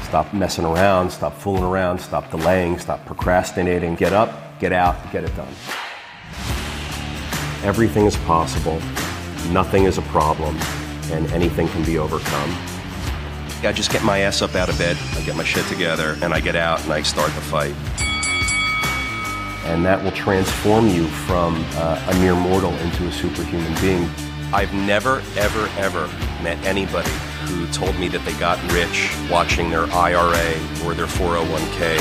Stop messing around, stop fooling around, stop delaying, stop procrastinating. Get up, get out, get it done. Everything is possible, nothing is a problem, and anything can be overcome. I just get my ass up out of bed, I get my shit together, and I get out and I start the fight. And that will transform you from a mere mortal into a superhuman being. I've never, ever, ever met anybody who told me that they got rich watching their IRA or their 401k.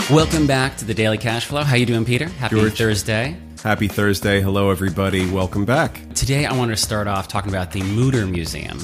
Welcome back to the Daily Cash Flow. How you doing, Peter? Happy Thursday. Happy Thursday. Hello, everybody. Welcome back. Today, I wanted to start off talking about the Mutter Museum.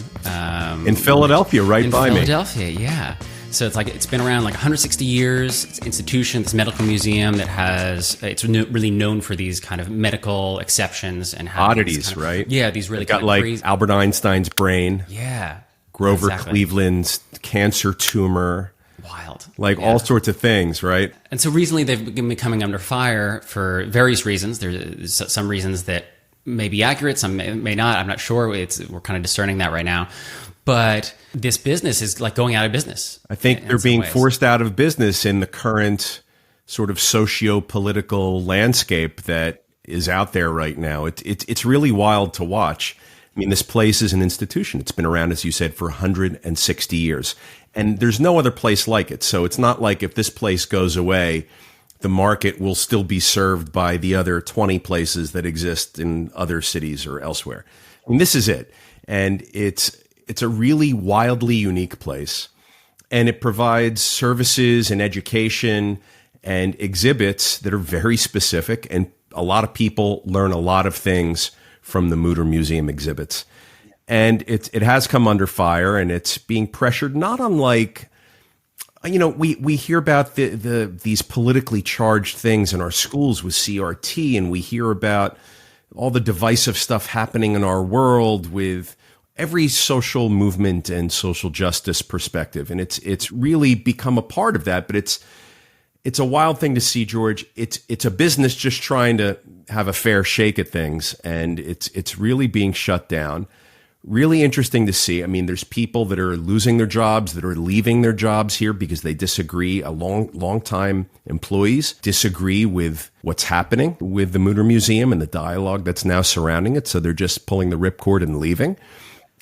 In Philadelphia, right by me. In Philadelphia, yeah. So it's been around like 160 years. It's an institution, this medical museum that it's really known for these kind of medical exceptions and oddities, right? Yeah, these really got like crazy. Albert Einstein's brain. Yeah. Grover Cleveland's cancer tumor. Wild. All sorts of things, right? And so recently they've been coming under fire for various reasons. There's some reasons that may be accurate, some may not. I'm not sure. We're kind of discerning that right now. But this business is like going out of business. I think they're being forced out of business in the current sort of socio-political landscape that is out there right now. It's really wild to watch. I mean, this place is an institution. It's been around, as you said, for 160 years. And there's no other place like it. So it's not like if this place goes away, the market will still be served by the other 20 places that exist in other cities or elsewhere. I mean, this is it. And it's a really wildly unique place. And it provides services and education and exhibits that are very specific. And a lot of people learn a lot of things from the Mutter Museum exhibits. And it has come under fire, and it's being pressured, not unlike, we hear about these politically charged things in our schools with CRT, and we hear about all the divisive stuff happening in our world with every social movement and social justice perspective. And it's really become a part of that, but it's a wild thing to see, George. It's a business just trying to have a fair shake at things, and it's really being shut down. Really interesting to see. I mean, there's people that are losing their jobs, that are leaving their jobs here because they disagree. Long-time employees disagree with what's happening with the Mutter Museum and the dialogue that's now surrounding it. So they're just pulling the ripcord and leaving.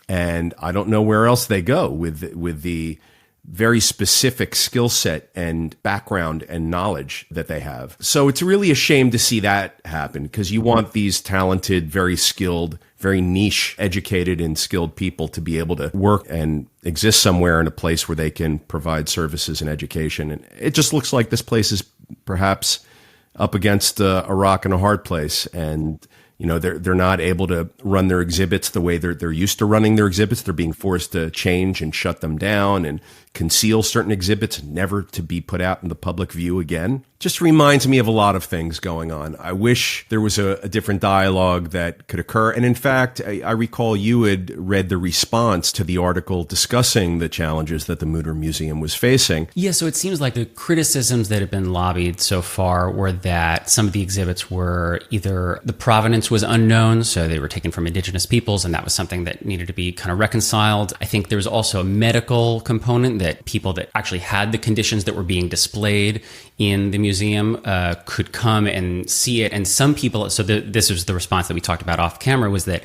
And I don't know where else they go with the very specific skill set and background and knowledge that they have. So it's really a shame to see that happen, because you want these talented, very skilled, very niche, educated and skilled people to be able to work and exist somewhere in a place where they can provide services and education. And it just looks like this place is perhaps up against a rock and a hard place. And they're not able to run their exhibits the way they're used to running their exhibits. They're being forced to change and shut them down and conceal certain exhibits, never to be put out in the public view again. Just reminds me of a lot of things going on. I wish there was a different dialogue that could occur. And in fact, I recall you had read the response to the article discussing the challenges that the Mutter Museum was facing. Yeah, so it seems like the criticisms that have been lobbied so far were that some of the exhibits were either the provenance was unknown, so they were taken from indigenous peoples, and that was something that needed to be kind of reconciled. I think there was also a medical component that people that actually had the conditions that were being displayed in the museum could come and see it. And some people, this was the response that we talked about off camera, was that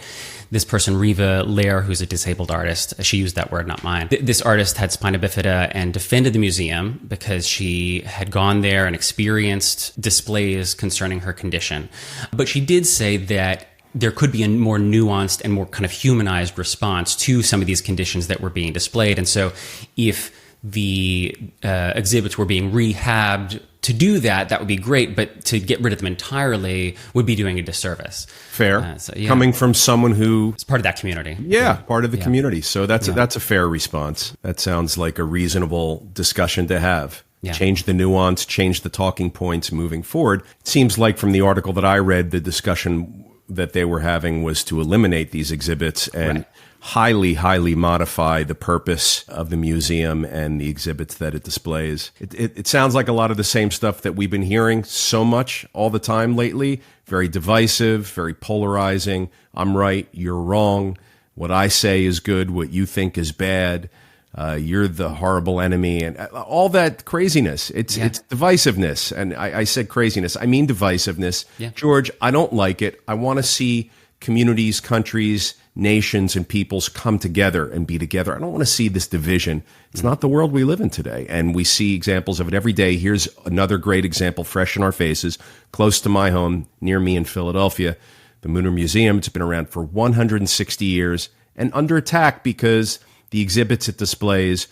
this person, Riva Lair, who's a disabled artist, she used that word, not mine. This artist had spina bifida and defended the museum because she had gone there and experienced displays concerning her condition. But she did say that there could be a more nuanced and more kind of humanized response to some of these conditions that were being displayed. And so if the exhibits were being rehabbed to do that, that would be great, but to get rid of them entirely would be doing a disservice. Fair. Coming from someone who is part of that community. Yeah, part of the community. So that's a fair response. That sounds like a reasonable discussion to have. Yeah. Change the nuance, change the talking points moving forward. It seems like from the article that I read, the discussion that they were having was to eliminate these exhibits and highly, highly modify the purpose of the museum and the exhibits that it displays. It sounds like a lot of the same stuff that we've been hearing so much all the time lately. Very divisive, very polarizing. I'm right, you're wrong. What I say is good, what you think is bad. You're the horrible enemy, and all that craziness. It's divisiveness, and I said craziness. I mean divisiveness. Yeah. George, I don't like it. I want to see communities, countries, nations, and peoples come together and be together. I don't want to see this division. It's not the world we live in today, and we see examples of it every day. Here's another great example, fresh in our faces, close to my home, near me in Philadelphia, the Mutter Museum. It's been around for 160 years and under attack because the exhibits it displays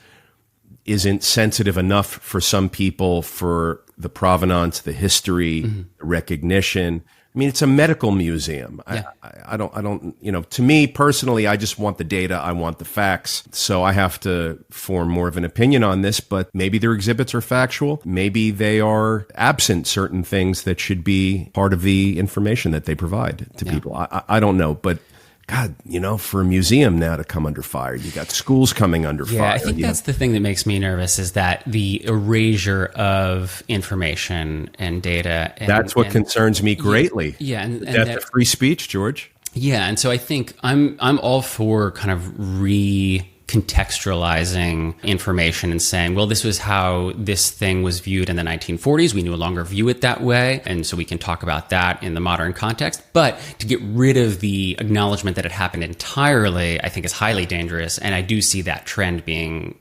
isn't sensitive enough for some people for the provenance, the history, the recognition. I mean, it's a medical museum. Yeah. I don't, to me personally, I just want the data. I want the facts. So I have to form more of an opinion on this, but maybe their exhibits are factual. Maybe they are absent certain things that should be part of the information that they provide to people. I don't know, but God, for a museum now to come under fire, you got schools coming under fire. Yeah, I think that's the thing that makes me nervous is that the erasure of information and data. That's what concerns me greatly. Yeah, and death of free speech, George. Yeah, and so I think I'm all for kind of recontextualizing information and saying, well, this was how this thing was viewed in the 1940s. We no longer view it that way. And so we can talk about that in the modern context. But to get rid of the acknowledgement that it happened entirely, I think is highly dangerous. And I do see that trend being,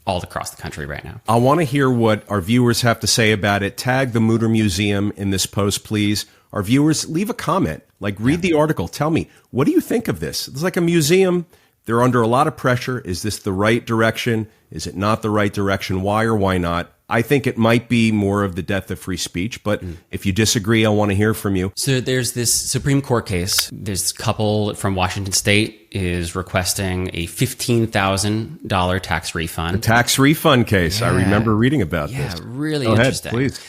all across the country right now. I want to hear what our viewers have to say about it. Tag the Mutter Museum in this post, please. Our viewers, leave a comment. Read the article. Tell me, what do you think of this? It's like a museum. They're under a lot of pressure. Is this the right direction? Is it not the right direction? Why or why not? I think it might be more of the death of free speech, but if you disagree, I want to hear from you. So there's this Supreme Court case. This couple from Washington State is requesting a $15,000 tax refund. A tax refund case. Yeah. I remember reading about this. Yeah, really Go interesting. Ahead, please.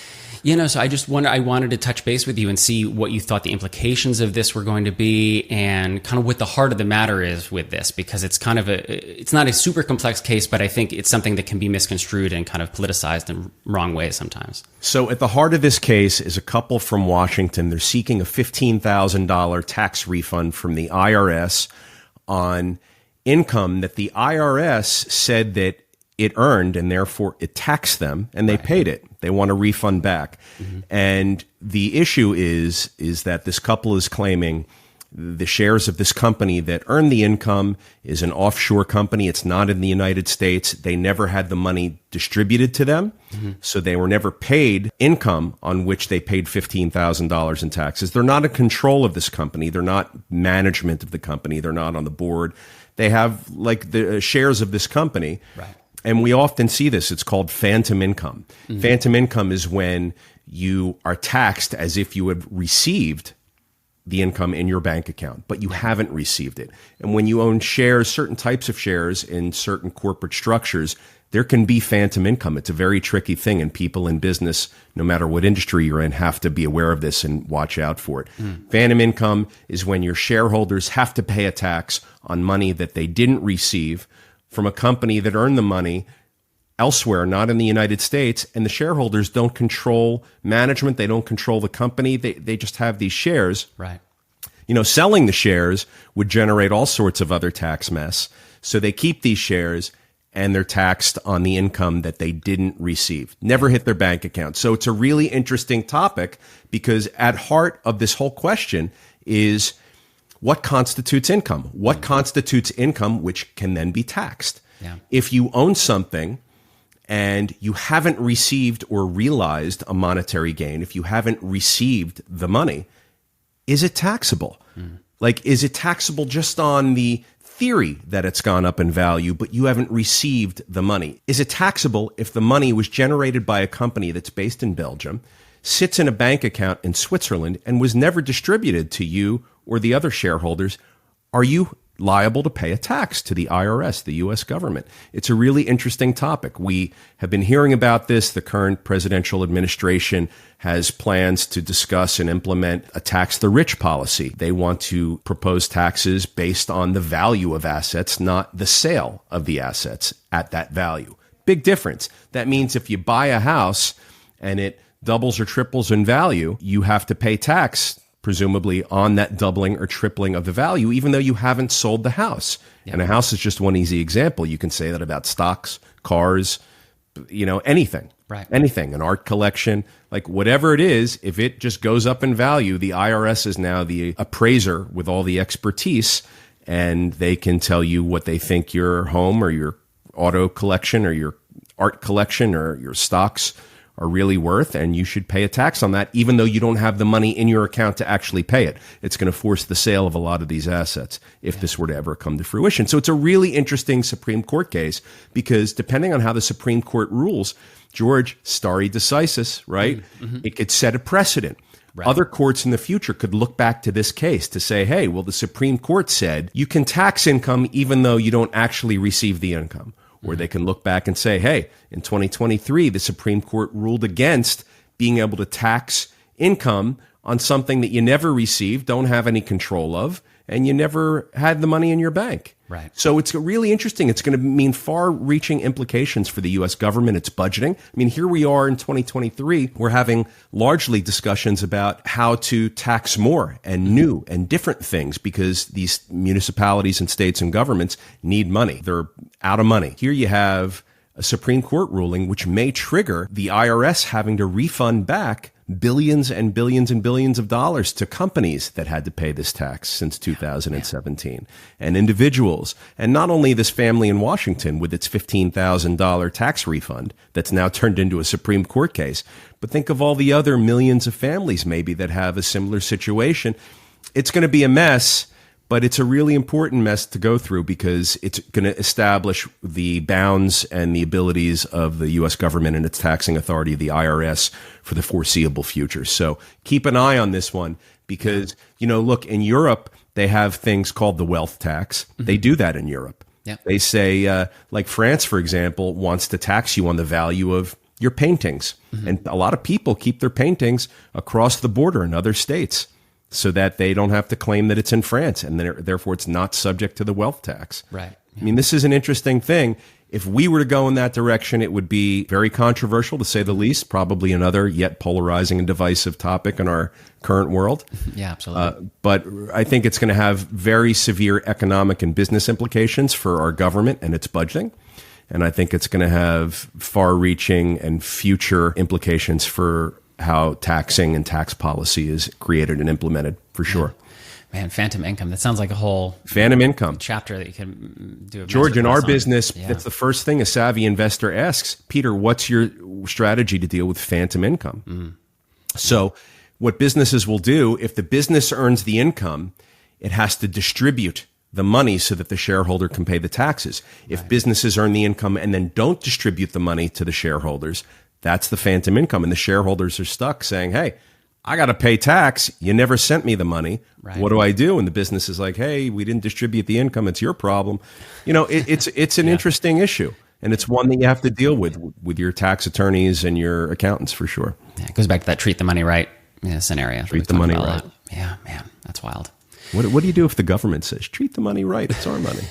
So I just wanted to touch base with you and see what you thought the implications of this were going to be and kind of what the heart of the matter is with this, because it's it's not a super complex case, but I think it's something that can be misconstrued and kind of politicized in wrong ways sometimes. So at the heart of this case is a couple from Washington. They're seeking a $15,000 tax refund from the IRS on income that the IRS said that it earned, and therefore it taxed them, and they paid it. They want a refund back. And the issue is that this couple is claiming the shares of this company that earned the income is an offshore company. It's not in the United States. They never had the money distributed to them. So they were never paid income on which they paid $15,000 in taxes. They're not in control of this company. They're not management of the company. They're not on the board. They have the shares of this company. Right. And we often see this. It's called phantom income. Phantom income is when you are taxed as if you have received the income in your bank account, but you haven't received it. And when you own shares, certain types of shares in certain corporate structures, there can be phantom income. It's a very tricky thing, and people in business, no matter what industry you're in, have to be aware of this and watch out for it. Phantom income is when your shareholders have to pay a tax on money that they didn't receive from a company that earned the money elsewhere, not in the United States, and the shareholders don't control management. They don't control the company. They just have these shares. Right. Selling the shares would generate all sorts of other tax mess. So they keep these shares, and they're taxed on the income that they didn't receive, never hit their bank account. So it's a really interesting topic, because at heart of this whole question is, what constitutes income? What constitutes income which can then be taxed? Yeah. If you own something and you haven't received or realized a monetary gain, if you haven't received the money, is it taxable? Is it taxable just on the theory that it's gone up in value, but you haven't received the money? Is it taxable if the money was generated by a company that's based in Belgium, sits in a bank account in Switzerland, and was never distributed to you or the other shareholders? Are you liable to pay a tax to the IRS, the U.S. government. It's a really interesting topic. We have been hearing about this. The current presidential administration has plans to discuss and implement a tax the rich policy. They want to propose taxes based on the value of assets, not the sale of the assets at that value. Big difference. That means if you buy a house and it doubles or triples in value, you have to pay tax presumably on that doubling or tripling of the value, even though you haven't sold the house. Yeah. And a house is just one easy example. You can say that about stocks, cars, anything. Right. Anything, an art collection, like whatever it is, if it just goes up in value, the IRS is now the appraiser with all the expertise, and they can tell you what they think your home or your auto collection or your art collection or your stocks are really worth, and you should pay a tax on that, even though you don't have the money in your account to actually pay it. It's going to force the sale of a lot of these assets if this were to ever come to fruition. So it's a really interesting Supreme Court case because depending on how the Supreme Court rules, George, stare decisis, right? Mm-hmm. It could set a precedent. Right. Other courts in the future could look back to this case to say, hey, well, the Supreme Court said you can tax income even though you don't actually receive the income. Or they can look back and say, hey, in 2023, the Supreme Court ruled against being able to tax income on something that you never received, don't have any control of, and you never had the money in your bank. Right. So it's really interesting. It's going to mean far-reaching implications for the U.S. government, its budgeting. I mean, here we are in 2023. We're having largely discussions about how to tax more and new and different things because these municipalities and states and governments need money. They're out of money. Here you have a Supreme Court ruling which may trigger the IRS having to refund back billions and billions and billions of dollars to companies that had to pay this tax since 2017 and individuals. And not only this family in Washington with its $15,000 tax refund that's now turned into a Supreme Court case, but think of all the other millions of families maybe that have a similar situation. It's going to be a mess. But it's a really important mess to go through because it's going to establish the bounds and the abilities of the U.S. government and its taxing authority, the IRS, for the foreseeable future. So keep an eye on this one because, look, in Europe, they have things called the wealth tax. Mm-hmm. They do that in Europe. Yeah. They say, like France, for example, wants to tax you on the value of your paintings. Mm-hmm. And a lot of people keep their paintings across the border in other states, so that they don't have to claim that it's in France, and therefore it's not subject to the wealth tax. Right. Yeah. I mean, this is an interesting thing. If we were to go in that direction, it would be very controversial, to say the least, probably another yet polarizing and divisive topic in our current world. Yeah, absolutely. But I think it's going to have very severe economic and business implications for our government and its budgeting. And I think it's going to have far-reaching and future implications for how taxing and tax policy is created and implemented, for sure. Man, phantom income. That sounds like a whole phantom income chapter that you can do. George, in our business, that's the first thing a savvy investor asks. Peter, what's your strategy to deal with phantom income? Mm. So what businesses will do, if the business earns the income, it has to distribute the money so that the shareholder can pay the taxes. If businesses earn the income and then don't distribute the money to the shareholders, that's the phantom income. And the shareholders are stuck saying, hey, I got to pay tax. You never sent me the money. Right. What do I do? And the business is like, hey, we didn't distribute the income. It's your problem. It's an interesting issue. And it's one that you have to deal with your tax attorneys and your accountants, for sure. Yeah, it goes back to that treat the money right scenario. Treat the money right. Yeah, man, that's wild. What do you do if the government says, treat the money right, it's our money?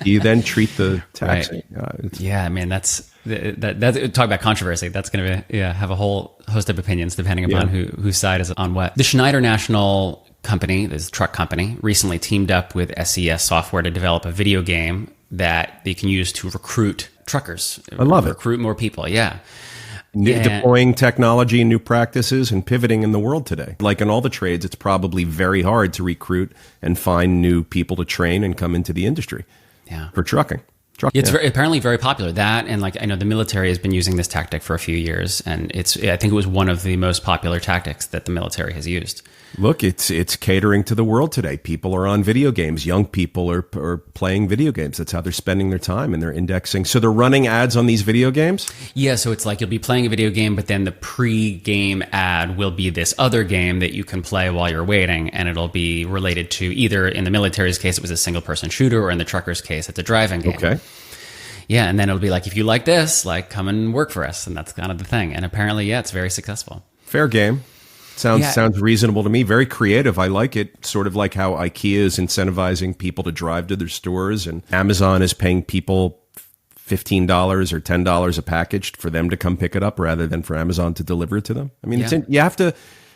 Do you then treat the taxing? Right. I mean, that's talk about controversy. That's going to have a whole host of opinions depending upon whose side is on what. The Schneider National Company, this truck company, recently teamed up with SES Software to develop a video game that they can use to recruit truckers. I love it. Recruit more people, Deploying technology and new practices and pivoting in the world today. Like in all the trades, it's probably very hard to recruit and find new people to train and come into the industry for trucking. It's apparently very popular. That, and like I know the military has been using this tactic for a few years, and I think it was one of the most popular tactics that the military has used. Look, it's catering to the world today. People are on video games. Young people are playing video games. That's how they're spending their time, and they're indexing. So they're running ads on these video games? Yeah, so it's like you'll be playing a video game, but then the pre-game ad will be this other game that you can play while you're waiting, and it'll be related to either, in the military's case, it was a single-person shooter, or in the truckers' case, it's a driving game. Okay. Yeah, and then it'll be like, if you like this, like, come and work for us, and that's kind of the thing. And apparently, yeah, it's very successful. Fair game. Sounds reasonable to me. Very creative. I like it. Sort of like how IKEA is incentivizing people to drive to their stores, and Amazon is paying people $15 or $10 a package for them to come pick it up rather than for Amazon to deliver it to them. I mean,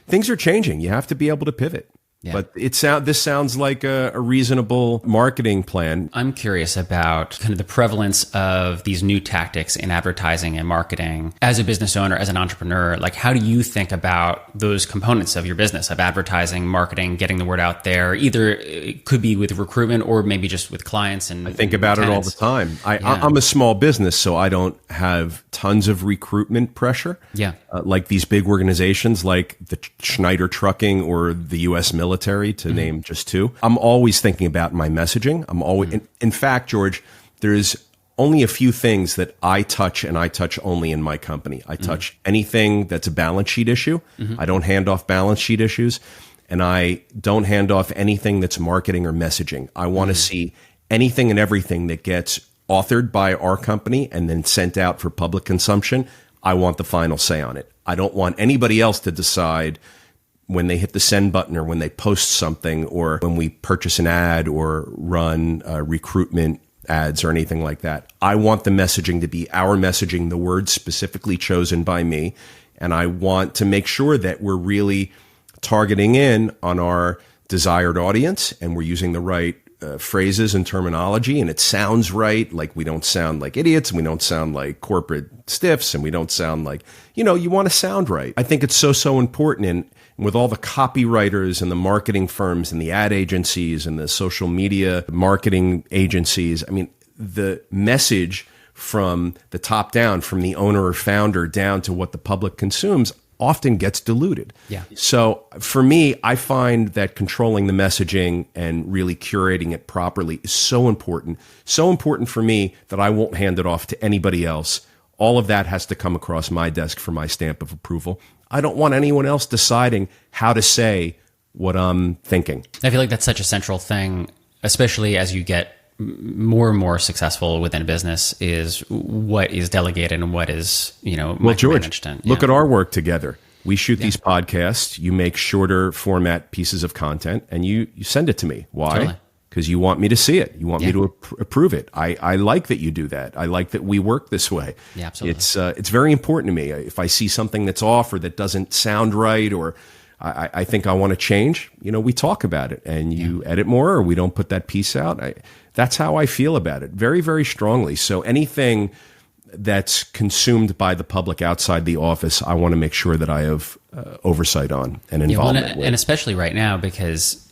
things are changing. You have to be able to pivot. Yeah. But this sounds like a reasonable marketing plan. I'm curious about kind of the prevalence of these new tactics in advertising and marketing. As a business owner, as an entrepreneur, like how do you think about those components of your business, of advertising, marketing, getting the word out there? Either it could be with recruitment or maybe just with clients. And I think about it all the time. I'm a small business, so I don't have tons of recruitment pressure. Yeah. Like these big organizations like the Schneider Trucking or the U.S. military, to name just two. I'm always thinking about my messaging. I'm always, in fact, George, there's only a few things that I touch, and I touch only in my company. I touch anything that's a balance sheet issue. I don't hand off balance sheet issues, and I don't hand off anything that's marketing or messaging. I want to see anything and everything that gets authored by our company and then sent out for public consumption. I want the final say on it. I don't want anybody else to decide when they hit the send button or when they post something or when we purchase an ad or run recruitment ads or anything like that. I want the messaging to be our messaging, the words specifically chosen by me. And I want to make sure that we're really targeting in on our desired audience and we're using the right phrases and terminology, and it sounds right. Like we don't sound like idiots, and we don't sound like corporate stiffs, and we don't sound like, you want to sound right. I think it's so important. And with all the copywriters and the marketing firms and the ad agencies and the social media marketing agencies, I mean, the message from the top down, from the owner or founder down to what the public consumes, often gets diluted. Yeah. So for me, I find that controlling the messaging and really curating it properly is so important. So important for me that I won't hand it off to anybody else. All of that has to come across my desk for my stamp of approval. I don't want anyone else deciding how to say what I'm thinking. I feel like that's such a central thing, especially as you get more and more successful within a business, is what is delegated and what is, well, George, look at our work together. We shoot these podcasts. You make shorter format pieces of content and you send it to me. Why? Because you want me to see it. You want me to approve it. I like that you do that. I like that we work this way. Yeah, absolutely. It's very important to me. If I see something that's off or that doesn't sound right, or I think I want to change, we talk about it and you edit more, or we don't put that piece out. That's how I feel about it, very, very strongly. So anything that's consumed by the public outside the office, I want to make sure that I have oversight on and involvement with. And especially right now, because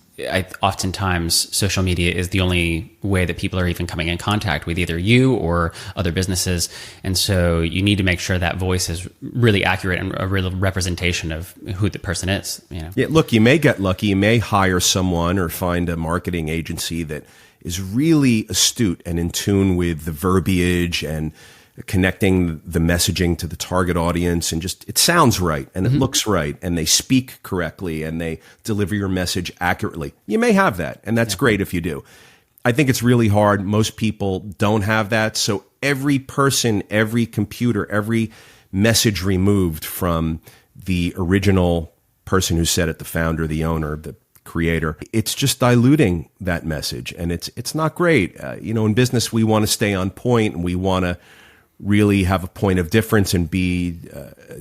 oftentimes social media is the only way that people are even coming in contact with either you or other businesses. And so you need to make sure that voice is really accurate and a real representation of who the person is. Yeah, look, you may get lucky. You may hire someone or find a marketing agency that is really astute and in tune with the verbiage and connecting the messaging to the target audience, and just it sounds right and it looks right and they speak correctly and they deliver your message accurately. You may have that, and that's great if you do. I think it's really hard. Most people don't have that. So every person, every computer, every message removed from the original person who said it, the founder, the owner, the creator, it's just diluting that message, and it's not great. In business, we want to stay on point and we want to really have a point of difference and be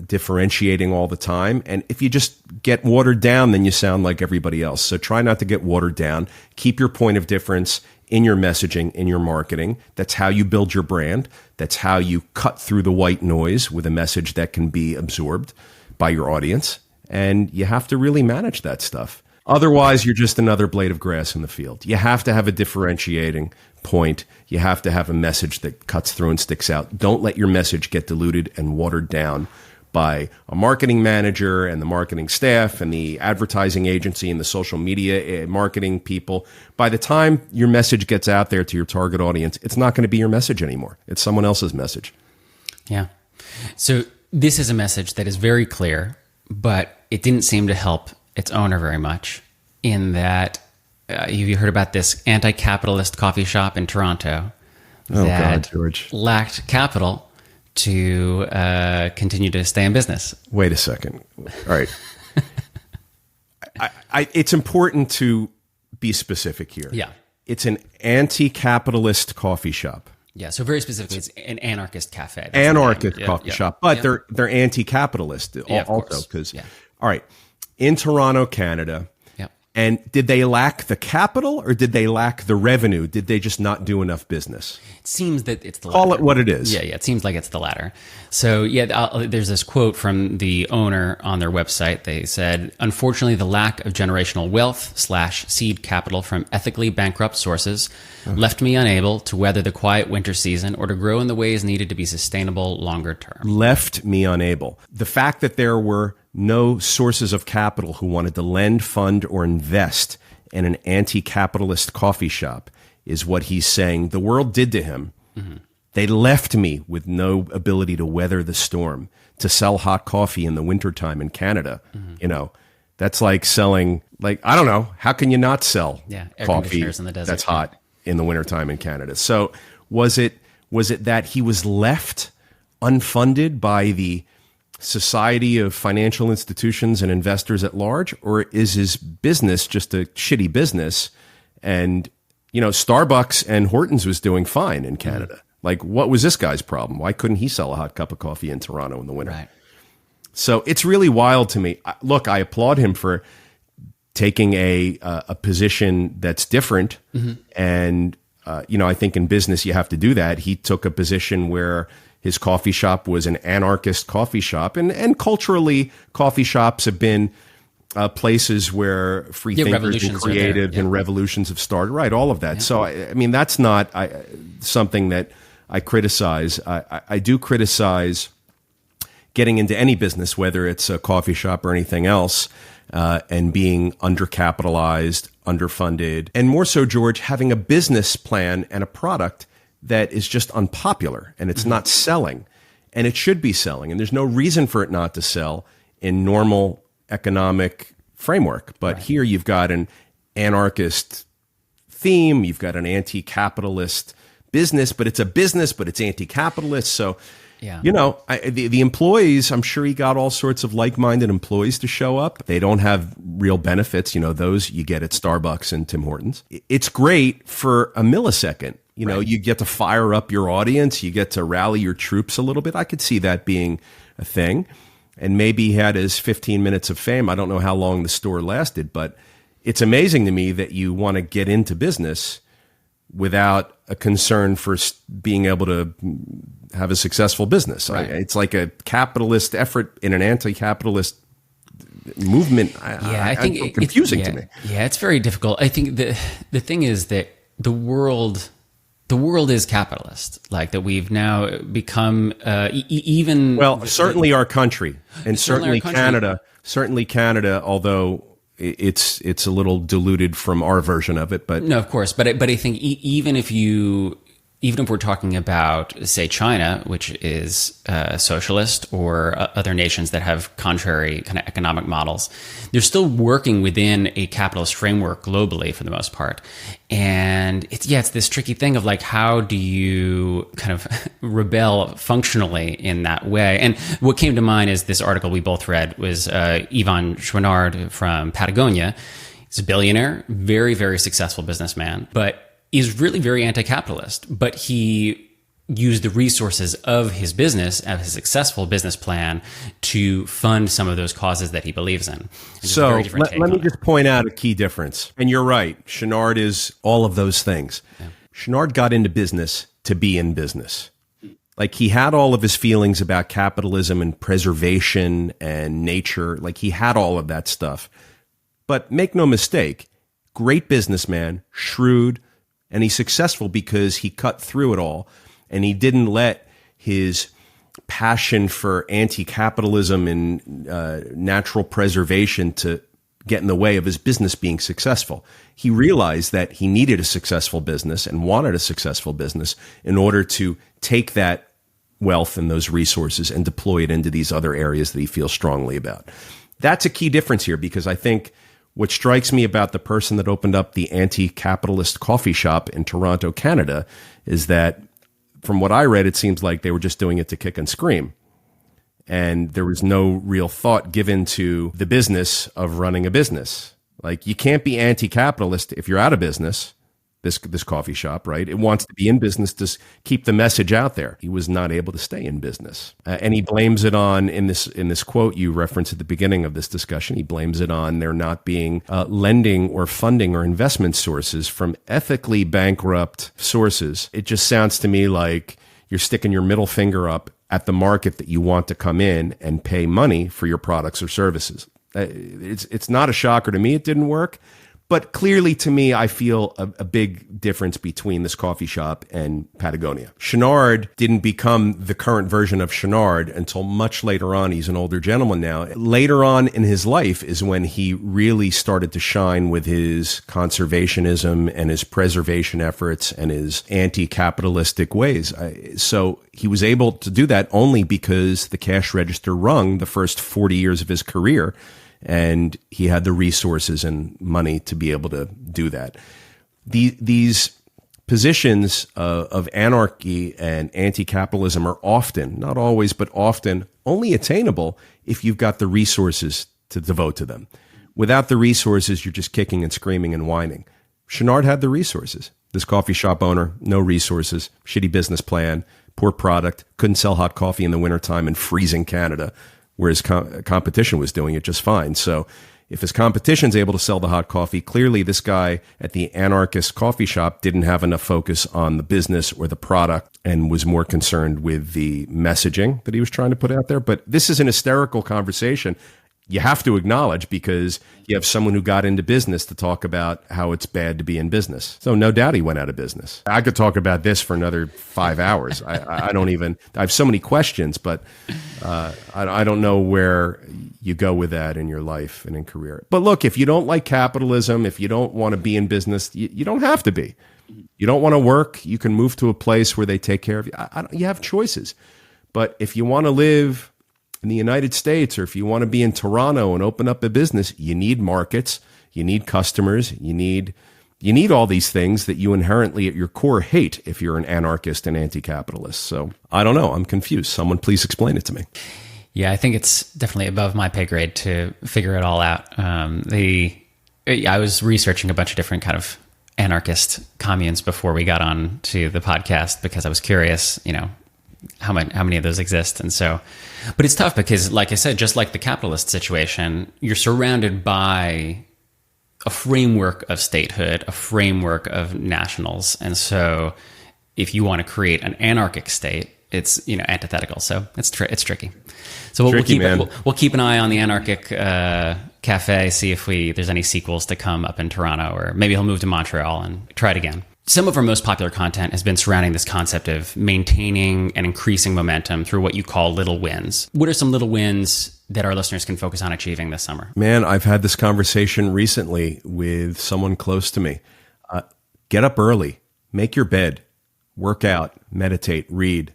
differentiating all the time. And if you just get watered down, then you sound like everybody else. So try not to get watered down. Keep your point of difference in your messaging, in your marketing. That's how you build your brand. That's how you cut through the white noise with a message that can be absorbed by your audience. And you have to really manage that stuff. Otherwise, you're just another blade of grass in the field. You have to have a differentiating point. You have to have a message that cuts through and sticks out. Don't let your message get diluted and watered down by a marketing manager and the marketing staff and the advertising agency and the social media marketing people. By the time your message gets out there to your target audience, it's not going to be your message anymore. It's someone else's message. Yeah. So this is a message that is very clear, but it didn't seem to help its owner very much in that you heard about this anti-capitalist coffee shop in Toronto that George, lacked capital to continue to stay in business. Wait a second. All right. It's important to be specific here. Yeah. It's an anti-capitalist coffee shop. Yeah, so very specifically, it's an anarchist cafe. Anarchist coffee shop, but they're anti-capitalist also because, all right, in Toronto, Canada, and did they lack the capital or did they lack the revenue? Did they just not do enough business? It seems that it's the latter. Call it what it is. Yeah, it seems like it's the latter. So there's this quote from the owner on their website. They said, "Unfortunately, the lack of generational wealth / seed capital from ethically bankrupt sources left me unable to weather the quiet winter season or to grow in the ways needed to be sustainable longer term." Left me unable. The fact that there were no sources of capital who wanted to lend, fund, or invest in an anti-capitalist coffee shop is what he's saying the world did to him. Mm-hmm. They left me with no ability to weather the storm, to sell hot coffee in the wintertime in Canada. Mm-hmm. You know, that's like selling, I don't know, how can you not sell air coffee conditioners in the desert, that's hot in the wintertime in Canada? So was it that he was left unfunded by the society of financial institutions and investors at large, or is his business just a shitty business? And, Starbucks and Hortons was doing fine in Canada. Mm-hmm. What was this guy's problem? Why couldn't he sell a hot cup of coffee in Toronto in the winter? Right. So it's really wild to me. Look, I applaud him for taking a position that's different. Mm-hmm. And, I think in business you have to do that. He took a position where his coffee shop was an anarchist coffee shop. And culturally, coffee shops have been places where free thinkers and creative and revolutions have started. Right, all of that. Yeah. So, I mean, that's not something that I criticize. I do criticize getting into any business, whether it's a coffee shop or anything else, and being undercapitalized, underfunded, and more so, George, having a business plan and a product that is just unpopular and it's not selling, and it should be selling. And there's no reason for it not to sell in normal economic framework. But here you've got an anarchist theme, you've got an anti-capitalist business, but it's a business, but it's anti-capitalist. So, the employees, I'm sure he got all sorts of like-minded employees to show up. They don't have real benefits, those you get at Starbucks and Tim Hortons. It's great for a millisecond. You get to fire up your audience. You get to rally your troops a little bit. I could see that being a thing. And maybe he had his 15 minutes of fame. I don't know how long the store lasted, but it's amazing to me that you want to get into business without a concern for being able to have a successful business. Right. It's like a capitalist effort in an anti-capitalist movement. I think it's confusing to me. Yeah, it's very difficult. I think the thing is that the world is capitalist, that we've now become certainly our country, and certainly Canada, although it's a little diluted from our version of it, but no, of course, but I think even if we're talking about, say, China, which is socialist, or other nations that have contrary kind of economic models, they're still working within a capitalist framework globally for the most part. And it's this tricky thing of how do you kind of rebel functionally in that way? And what came to mind is this article we both read was Yvon Chouinard from Patagonia. He's a billionaire, very, very successful businessman, but is really very anti-capitalist, but he used the resources of his business, of his successful business plan, to fund some of those causes that he believes in. So let me just point out a key difference. And you're right, Chouinard is all of those things. Yeah. Chouinard got into business to be in business. He had all of his feelings about capitalism and preservation and nature. He had all of that stuff. But make no mistake, great businessman, shrewd, and he's successful because he cut through it all and he didn't let his passion for anti-capitalism and natural preservation to get in the way of his business being successful. He realized that he needed a successful business and wanted a successful business in order to take that wealth and those resources and deploy it into these other areas that he feels strongly about. That's a key difference here, because I think what strikes me about the person that opened up the anti-capitalist coffee shop in Toronto, Canada, is that from what I read, it seems like they were just doing it to kick and scream. And there was no real thought given to the business of running a business. Like, you can't be anti-capitalist if you're out of business. This coffee shop, right? It wants to be in business to keep the message out there. He was not able to stay in business, and he blames it on in this quote you referenced at the beginning of this discussion. He blames it on there not being lending or funding or investment sources from ethically bankrupt sources. It just sounds to me like you're sticking your middle finger up at the market that you want to come in and pay money for your products or services. It's not a shocker to me it didn't work. But clearly, to me, I feel a big difference between this coffee shop and Patagonia. Chenard didn't become the current version of Chenard until much later on. He's an older gentleman now. Later on in his life is when he really started to shine with his conservationism and his preservation efforts and his anti-capitalistic ways. So he was able to do that only because the cash register rung the first 40 years of his career. And he had the resources and money to be able to do that. These positions of anarchy and anti-capitalism are often, not always, but often only attainable if you've got the resources to devote to them. Without the resources, you're just kicking and screaming and whining. Chenard had the resources. This coffee shop owner, no resources, shitty business plan, poor product, couldn't sell hot coffee in the wintertime in freezing Canada, where his competition was doing it just fine. So if his competition's able to sell the hot coffee, clearly this guy at the anarchist coffee shop didn't have enough focus on the business or the product and was more concerned with the messaging that he was trying to put out there. But this is an hysterical conversation. You have to acknowledge, because you have someone who got into business to talk about how it's bad to be in business. So no doubt he went out of business. I could talk about this for another 5 hours. I have so many questions, but I don't know where you go with that in your life and in career. But look, if you don't like capitalism, if you don't want to be in business, you don't have to be. You don't want to work, you can move to a place where they take care of you. You have choices. But if you want to live in the United States, or if you want to be in Toronto and open up a business, you need markets, you need customers, you need all these things that you inherently at your core hate if you're an anarchist and anti-capitalist. So I don't know. I'm confused. Someone please explain it to me. Yeah, I think it's definitely above my pay grade to figure it all out. I was researching a bunch of different kind of anarchist communes before we got on to the podcast, because I was curious, how many of those exist. And so, but it's tough because, like I said, just like the capitalist situation, you're surrounded by a framework of statehood, a framework of nationals. And so if you want to create an anarchic state, it's, antithetical. So it's tricky. So we'll keep an eye on the anarchic cafe, see if there's any sequels to come up in Toronto, or maybe he'll move to Montreal and try it again. Some of our most popular content has been surrounding this concept of maintaining and increasing momentum through what you call little wins. What are some little wins that our listeners can focus on achieving this summer? Man, I've had this conversation recently with someone close to me. Get up early, make your bed, work out, meditate, read,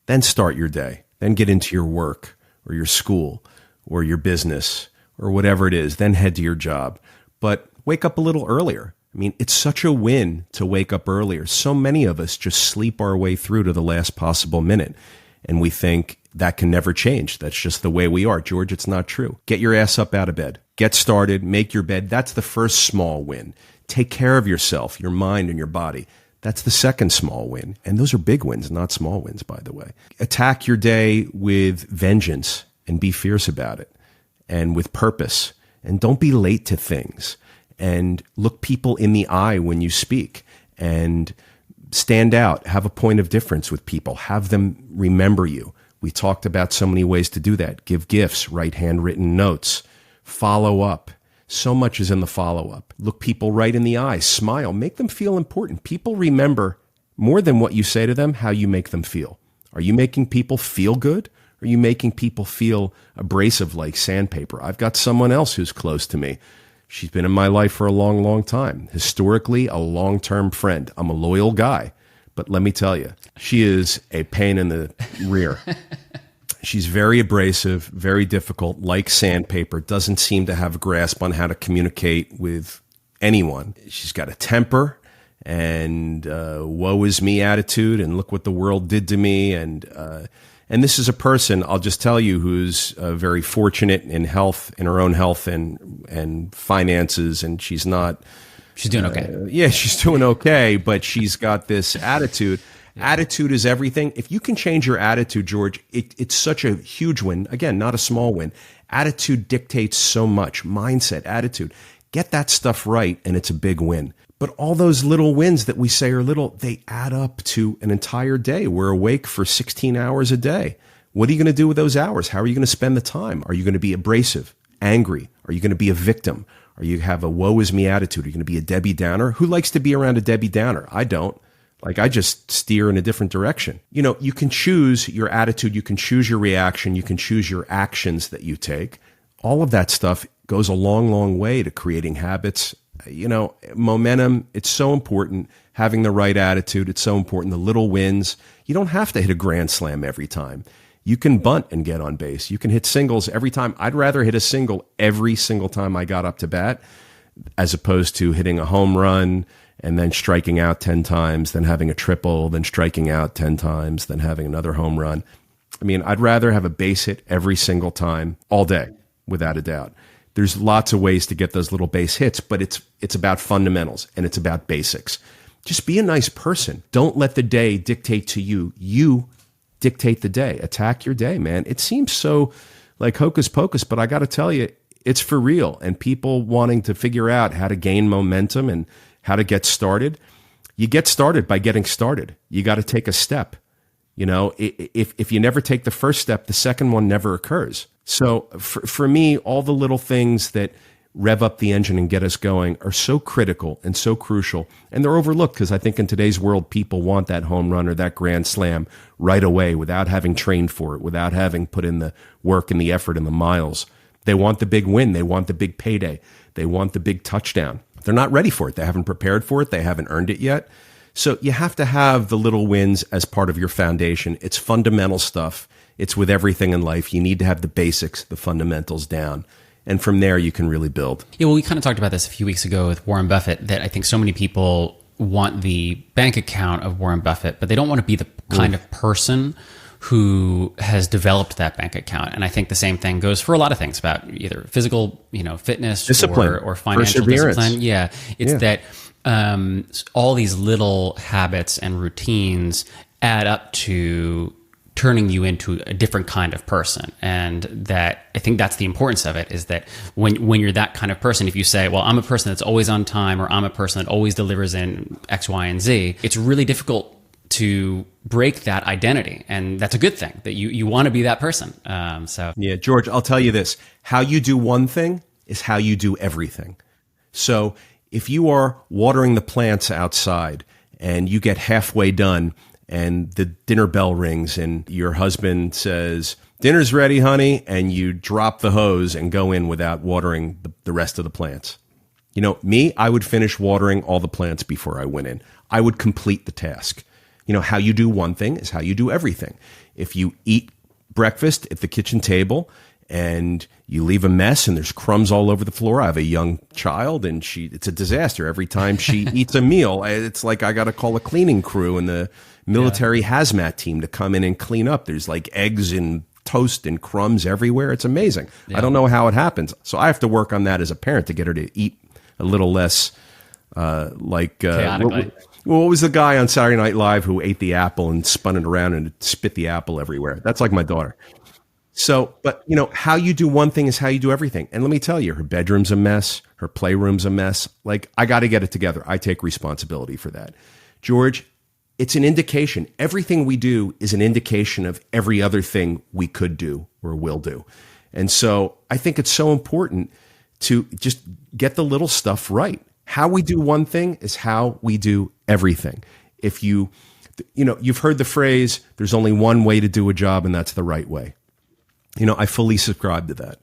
then start your day. Then get into your work or your school or your business or whatever it is. Then head to your job. But wake up a little earlier. I mean, it's such a win to wake up earlier. So many of us just sleep our way through to the last possible minute, and we think that can never change. That's just the way we are. George, it's not true. Get your ass up out of bed. Get started. Make your bed. That's the first small win. Take care of yourself, your mind, and your body. That's the second small win. And those are big wins, not small wins, by the way. Attack your day with vengeance and be fierce about it, and with purpose. And don't be late to things. And look people in the eye when you speak, and stand out, have a point of difference with people, have them remember you. We talked about so many ways to do that. Give gifts, write handwritten notes, follow up, So much is in the follow-up. Look people right in the eye, smile, make them feel important. People remember more than what you say to them, how you make them feel. Are you making people feel good? Are you making people feel abrasive like sandpaper? I've got someone else who's close to me. She's been in my life for a long, long time. Historically, a long-term friend. I'm a loyal guy. But let me tell you, she is a pain in the rear. She's very abrasive, very difficult, like sandpaper, doesn't seem to have a grasp on how to communicate with anyone. She's got a temper and woe is me attitude and look what the world did to me. And this is a person, I'll just tell you, who's very fortunate in health, in her own health and finances, and she's not... She's doing okay. Yeah, she's doing okay, but she's got this attitude. Attitude is everything. If you can change your attitude, George, it's such a huge win. Again, not a small win. Attitude dictates so much. Mindset, attitude. Get that stuff right, and it's a big win. But all those little wins that we say are little, they add up to an entire day. We're awake for 16 hours a day. What are you going to do with those hours? How are you going to spend the time? Are you going to be abrasive, angry? Are you going to be a victim? Or you have a woe is me attitude? Are you going to be a Debbie Downer? Who likes to be around a Debbie Downer? I don't. Like, I just steer in a different direction. You know, you can choose your attitude. You can choose your reaction. You can choose your actions that you take. All of that stuff goes a long, long way to creating habits. You know, momentum, it's so important. Having the right attitude, it's so important. The little wins. You don't have to hit a grand slam every time. You can bunt and get on base. You can hit singles every time. I'd rather hit a single every single time I got up to bat as opposed to hitting a home run and then striking out 10 times, then having a triple, then striking out 10 times, then having another home run. I mean, I'd rather have a base hit every single time all day, without a doubt. There's lots of ways to get those little base hits, but it's about fundamentals and it's about basics. Just be a nice person. Don't let the day dictate to you. You dictate the day. Attack your day, man. It seems so like hocus pocus, but I got to tell you, it's for real. And people wanting to figure out how to gain momentum and how to get started. You get started by getting started. You got to take a step. You know, if you never take the first step, the second one never occurs. So for me, all the little things that rev up the engine and get us going are so critical and so crucial. And they're overlooked because I think in today's world, people want that home run or that grand slam right away without having trained for it, without having put in the work and the effort and the miles. They want the big win. They want the big payday. They want the big touchdown. They're not ready for it. They haven't prepared for it. They haven't earned it yet. So you have to have the little wins as part of your foundation. It's fundamental stuff. It's with everything in life. You need to have the basics, the fundamentals down. And from there, you can really build. Yeah, well, we kind of talked about this a few weeks ago with Warren Buffett, that I think so many people want the bank account of Warren Buffett, but they don't want to be the kind of person who has developed that bank account. And I think the same thing goes for a lot of things about either physical, fitness discipline, or financial discipline. Yeah, it's that all these little habits and routines add up to turning you into a different kind of person. And that, I think that's the importance of it, is that when you're that kind of person, if you say, well, I'm a person that's always on time, or I'm a person that always delivers in X, Y, and Z, it's really difficult to break that identity. And that's a good thing, that you want to be that person. Yeah, George, I'll tell you this. How you do one thing is how you do everything. So if you are watering the plants outside and you get halfway done and the dinner bell rings and your husband says, dinner's ready, honey, and you drop the hose and go in without watering the rest of the plants. Me, I would finish watering all the plants before I went in. I would complete the task. How you do one thing is how you do everything. If you eat breakfast at the kitchen table and you leave a mess and there's crumbs all over the floor. I have a young child and it's a disaster. Every time she eats a meal, it's like I got to call a cleaning crew and the military hazmat team to come in and clean up. There's like eggs and toast and crumbs everywhere. It's amazing. Yeah. I don't know how it happens. So I have to work on that as a parent to get her to eat a little less chaotically. What was the guy on Saturday Night Live who ate the apple and spun it around and spit the apple everywhere? That's like my daughter. So, but how you do one thing is how you do everything. And let me tell you, her bedroom's a mess. Her playroom's a mess. Like, I got to get it together. I take responsibility for that. George, it's an indication. Everything we do is an indication of every other thing we could do or will do. And so I think it's so important to just get the little stuff right. How we do one thing is how we do everything. If you've heard the phrase, there's only one way to do a job, and that's the right way. I fully subscribe to that.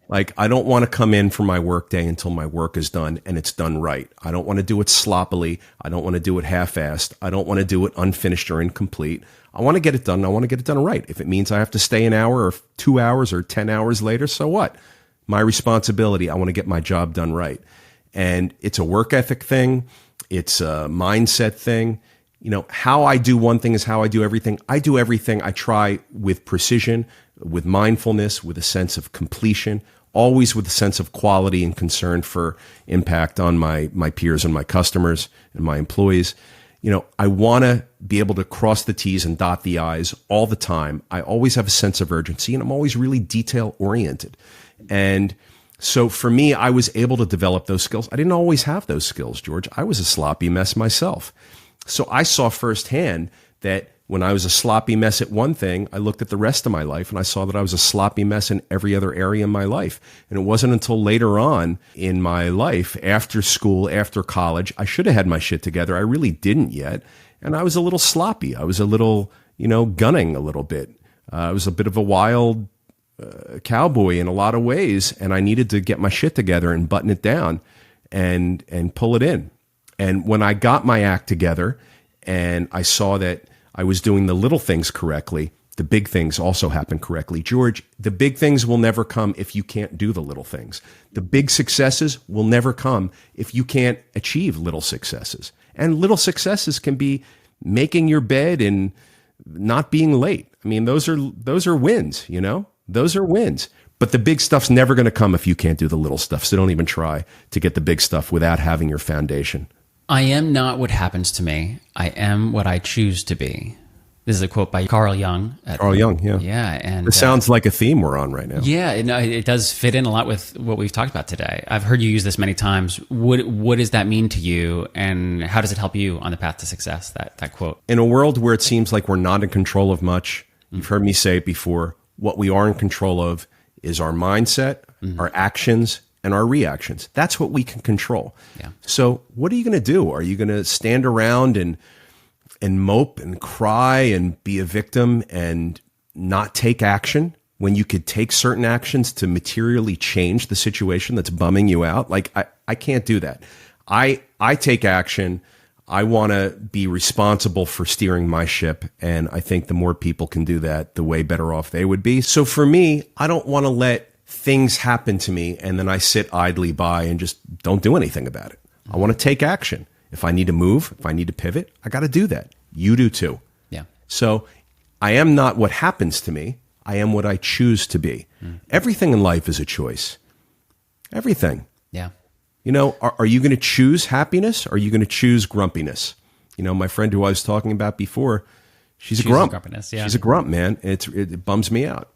Like, I don't want to come in for my work day until my work is done and it's done right. I don't want to do it sloppily. I don't want to do it half-assed. I don't want to do it unfinished or incomplete. I want to get it done. I want to get it done right. If it means I have to stay an hour or 2 hours or 10 hours later, so what? My responsibility. I want to get my job done right. And it's a work ethic thing. It's a mindset thing. How I do one thing is how I do everything. I do everything. I try with precision, with mindfulness, with a sense of completion, always with a sense of quality and concern for impact on my peers and my customers and my employees. I want to be able to cross the T's and dot the I's all the time. I always have a sense of urgency, and I'm always really detail oriented. And so for me, I was able to develop those skills. I didn't always have those skills, George. I was a sloppy mess myself. So I saw firsthand that when I was a sloppy mess at one thing, I looked at the rest of my life and I saw that I was a sloppy mess in every other area in my life. And it wasn't until later on in my life, after school, after college, I should have had my shit together. I really didn't yet. And I was a little sloppy. I was a little, gunning a little bit. I was a bit of a wild cowboy in a lot of ways. And I needed to get my shit together and button it down and pull it in. And when I got my act together and I saw that I was doing the little things correctly, the big things also happen correctly. George, the big things will never come if you can't do the little things. The big successes will never come if you can't achieve little successes. And little successes can be making your bed and not being late. I mean, those are wins, Those are wins. But the big stuff's never going to come if you can't do the little stuff. So don't even try to get the big stuff without having your foundation. I am not what happens to me. I am what I choose to be. This is a quote by Carl Jung. Carl Jung, yeah. Yeah. And it sounds like a theme we're on right now. Yeah, it does fit in a lot with what we've talked about today. I've heard you use this many times. What does that mean to you, and how does it help you on the path to success, that quote? In a world where it seems like we're not in control of much, you've heard me say it before, what we are in control of is our mindset, our actions, and our reactions. That's what we can control. Yeah. So what are you going to do? Are you going to stand around and mope and cry and be a victim and not take action when you could take certain actions to materially change the situation that's bumming you out? Like, I can't do that. I take action. I want to be responsible for steering my ship. And I think the more people can do that, the way better off they would be. So for me, I don't want to let things happen to me and then I sit idly by and just don't do anything about it. I want to take action. If I need to move, if I need to pivot, I got to do that. You do too. Yeah. So I am not what happens to me. I am what I choose to be. Everything in life is a choice. Everything. Yeah. Are you going to choose happiness? Or are you going to choose grumpiness? My friend who I was talking about before, she's a grump. Grumpiness, yeah. She's a grump, man. It bums me out.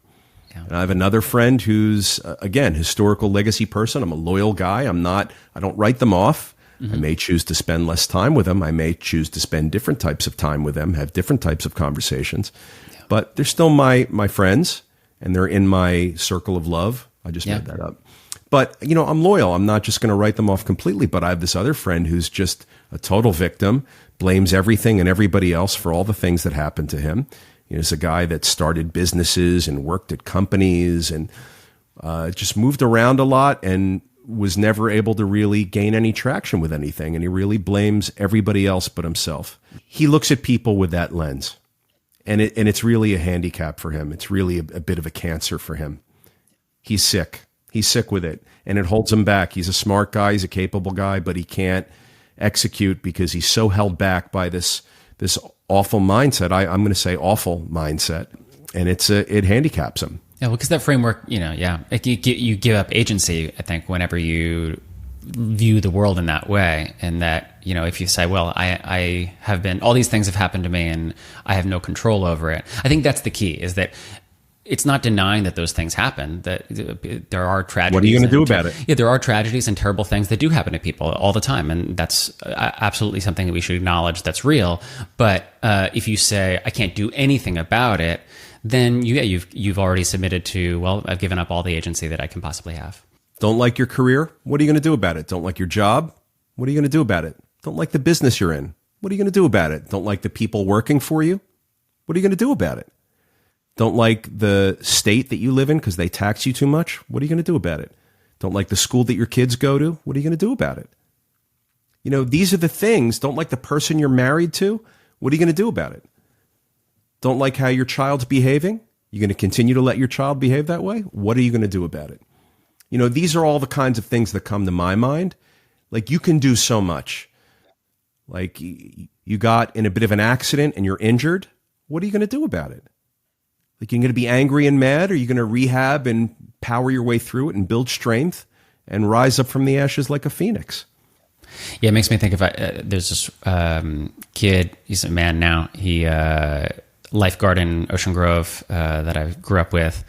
Yeah. And I have another friend who's, again, historical legacy person. I'm a loyal guy. I don't write them off. I may choose to spend less time with them. I may choose to spend different types of time with them, have different types of conversations. Yeah. But they're still my friends, and they're in my circle of love. I just made that up. But, I'm loyal. I'm not just going to write them off completely. But I have this other friend who's just a total victim, blames everything and everybody else for all the things that happened to him. He's a guy that started businesses and worked at companies and just moved around a lot and was never able to really gain any traction with anything. And he really blames everybody else but himself. He looks at people with that lens. And it's really a handicap for him. It's really a bit of a cancer for him. He's sick. He's sick with it. And it holds him back. He's a smart guy. He's a capable guy, but he can't execute because he's so held back by this awful mindset. I'm going to say awful mindset. And it handicaps him. Yeah, well, because that framework, you give up agency, I think, whenever you view the world in that way. And that, if you say, well, I have been, all these things have happened to me and I have no control over it. I think that's the key, is that it's not denying that those things happen, that there are tragedies. What are you going to do about it? Yeah, there are tragedies and terrible things that do happen to people all the time. And that's absolutely something that we should acknowledge that's real. But if you say, I can't do anything about it, then you've already submitted to, well, I've given up all the agency that I can possibly have. Don't like your career? What are you going to do about it? Don't like your job? What are you going to do about it? Don't like the business you're in? What are you going to do about it? Don't like the people working for you? What are you going to do about it? Don't like the state that you live in because they tax you too much? What are you going to do about it? Don't like the school that your kids go to? What are you going to do about it? These are the things. Don't like the person you're married to? What are you going to do about it? Don't like how your child's behaving? You're going to continue to let your child behave that way? What are you going to do about it? These are all the kinds of things that come to my mind. Like, you can do so much. Like, you got in a bit of an accident and you're injured. What are you going to do about it? Like, you're going to be angry and mad, or are you going to rehab and power your way through it and build strength and rise up from the ashes like a phoenix? Yeah, it makes me think of there's this kid. He's a man now. He lifeguard in Ocean Grove that I grew up with.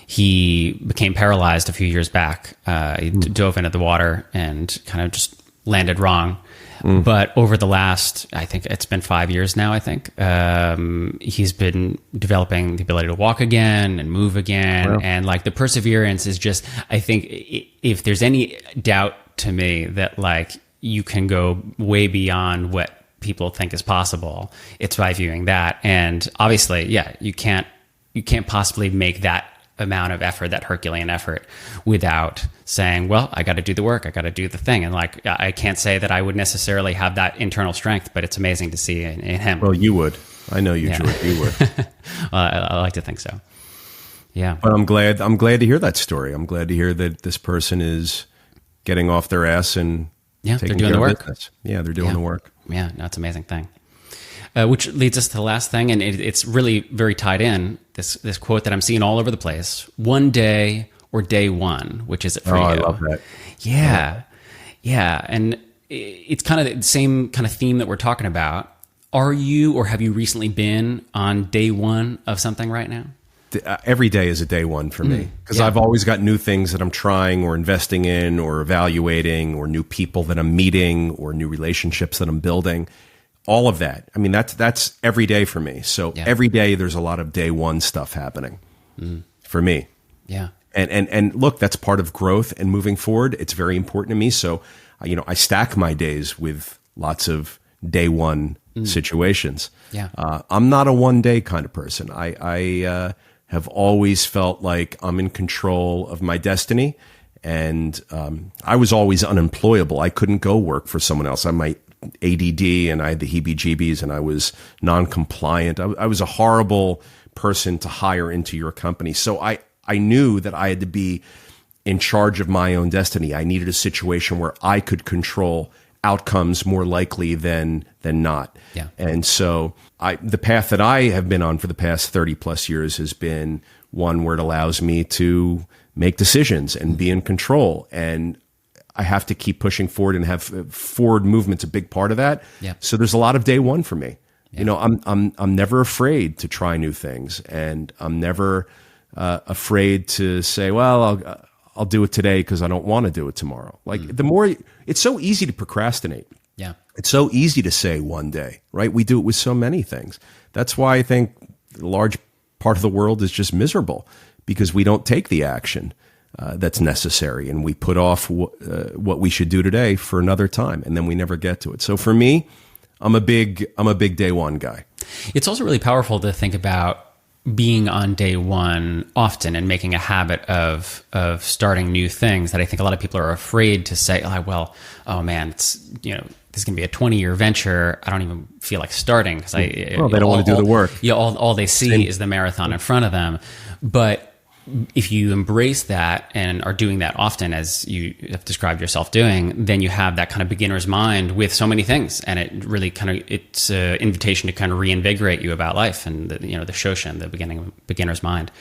He became paralyzed a few years back. He dove into the water and kind of just landed wrong. But over the last, I think it's been 5 years now, I think, he's been developing the ability to walk again and move again. Wow. And like the perseverance is just, I think if there's any doubt to me that like you can go way beyond what people think is possible, it's by viewing that. And obviously, yeah, you can't possibly make that amount of effort, that Herculean effort, without saying, well, I got to do the work, I got to do the thing. And like, I can't say that I would necessarily have that internal strength, but it's amazing to see in him. Well, you would. I know you, George. You would. Well, I like to think so. Yeah. But I'm glad to hear that story. I'm glad to hear that this person is getting off their ass and taking care of business. Yeah, they're doing the work. Yeah, no, it's an amazing thing. Which leads us to the last thing, and it's really very tied in, this quote that I'm seeing all over the place. One day or day one, which is it for you? I love that. Yeah. Yeah. And it's kind of the same kind of theme that we're talking about. Are you, or have you recently been on day one of something right now? Every day is a day one for me, because I've always got new things that I'm trying or investing in or evaluating, or new people that I'm meeting, or new relationships that I'm building. All of that. I mean, that's every day for me. So every day there's a lot of day one stuff happening for me. Yeah. And look, that's part of growth and moving forward. It's very important to me. So, I stack my days with lots of day one situations. Yeah. I'm not a one day kind of person. I have always felt like I'm in control of my destiny. And I was always unemployable. I couldn't go work for someone else. I might ADD and I had the heebie-jeebies and I was non-compliant. I was a horrible person to hire into your company. So I knew that I had to be in charge of my own destiny. I needed a situation where I could control outcomes more likely than not. Yeah. And so the path that I have been on for the past 30 plus years has been one where it allows me to make decisions and be in control. And I have to keep pushing forward, and have forward movement's a big part of that. Yeah. So there's a lot of day one for me. Yeah. I'm never afraid to try new things, and I'm never afraid to say, well, I'll do it today because I don't want to do it tomorrow. Like it's so easy to procrastinate. Yeah. It's so easy to say one day, right? We do it with so many things. That's why I think a large part of the world is just miserable, because we don't take the action that's necessary, and we put off what we should do today for another time, and then we never get to it. So for me, I'm a big day one guy. It's also really powerful to think about being on day one often and making a habit of starting new things that I think a lot of people are afraid to say, oh man, it's, this is going to be a 20-year venture. I don't even feel like starting because they don't want to do the work. Yeah. All they see is the marathon in front of them. But if you embrace that and are doing that often, as you have described yourself doing, then you have that kind of beginner's mind with so many things, and it really it's an invitation to kind of reinvigorate you about life, and the Shoshin, the beginner's mind.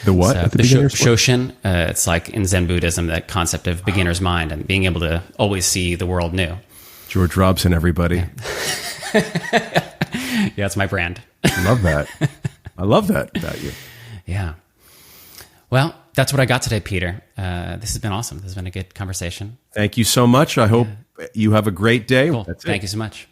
The what? So the Shoshin, it's like in Zen Buddhism, that concept of beginner's mind and being able to always see the world new. George Robson, everybody. Yeah, it's my brand. I love that. I love that about you. Yeah. Well, that's what I got today, Peter. This has been awesome. This has been a good conversation. Thank you so much. I hope you have a great day. Cool. Thank you so much.